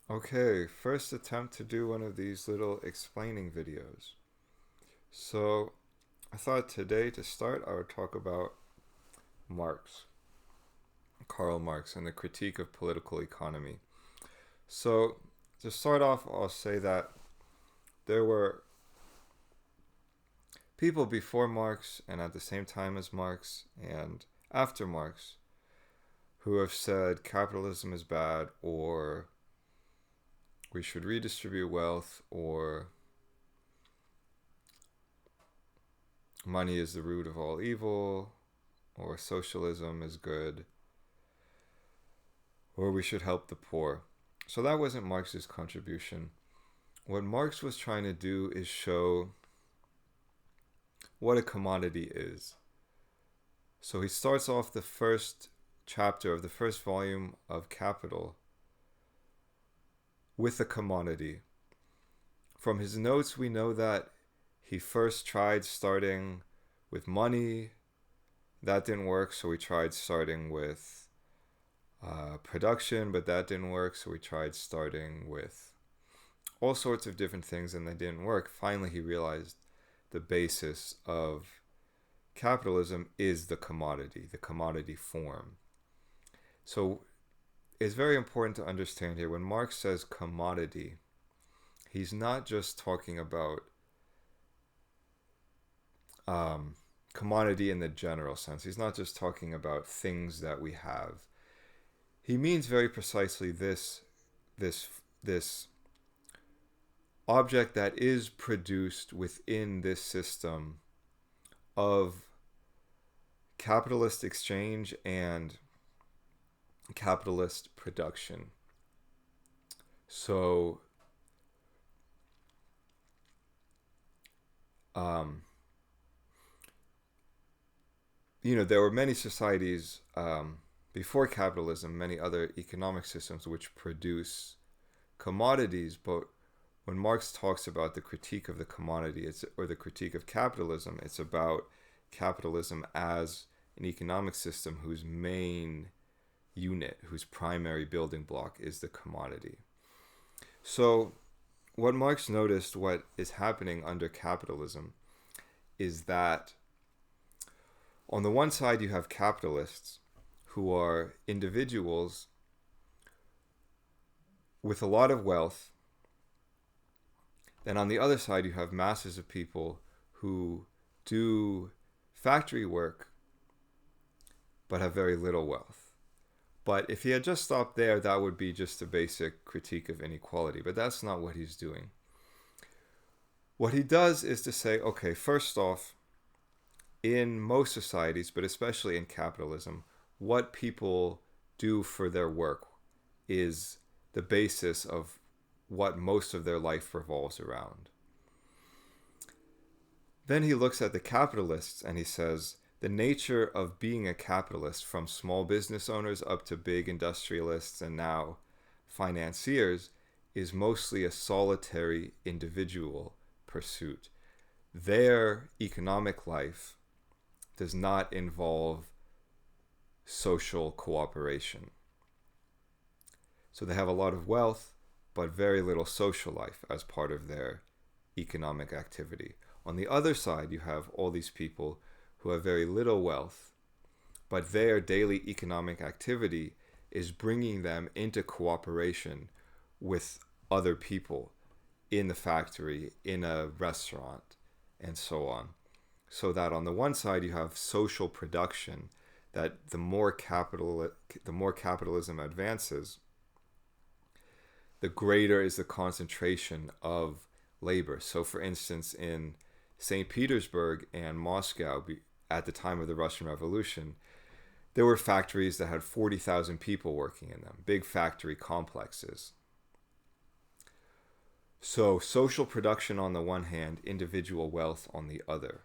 Okay, first attempt to do one of these little explaining videos. So, I thought today to start I would talk about Marx, Karl Marx, and the critique of political economy. So, to start off, I'll say that there were people before Marx and at the same time as Marx and after Marx who have said capitalism is bad or we should redistribute wealth or money is the root of all evil, or socialism is good, or we should help the poor. So that wasn't Marx's contribution. What Marx was trying to do is show what a commodity is. So he starts off the first chapter of the first volume of Capital with a commodity. From his notes, we know that he first tried starting with money. That didn't work, so we tried starting with production, but that didn't work, so we tried starting with all sorts of different things, and they didn't work. Finally, he realized the basis of capitalism is the commodity form. So it's very important to understand here when Marx says commodity, he's not just talking about commodity in the general sense. He's not just talking about things that we have. He means very precisely this object that is produced within this system of capitalist exchange and capitalist production. So, there were many societies before capitalism, many other economic systems which produce commodities, but when Marx talks about the critique of the commodity or the critique of capitalism, it's about capitalism as an economic system whose main unit, whose primary building block is the commodity. So what Marx noticed, what is happening under capitalism, is that on the one side you have capitalists who are individuals with a lot of wealth. Then on the other side you have masses of people who do factory work but have very little wealth. But if he had just stopped there, that would be just a basic critique of inequality. But that's not what he's doing. What he does is to say, okay, first off, in most societies, but especially in capitalism, what people do for their work is the basis of what most of their life revolves around. Then he looks at the capitalists and he says, the nature of being a capitalist, from small business owners up to big industrialists and now financiers, is mostly a solitary individual pursuit. Their economic life does not involve social cooperation. So they have a lot of wealth, but very little social life as part of their economic activity. On the other side, you have all these people who have very little wealth, but their daily economic activity is bringing them into cooperation with other people in the factory, in a restaurant, and so on. So that on the one side you have social production, that the more capitalism advances, the greater is the concentration of labor. So for instance, in St. Petersburg and Moscow, at the time of the Russian Revolution, there were factories that had 40,000 people working in them, big factory complexes. So social production on the one hand, individual wealth on the other.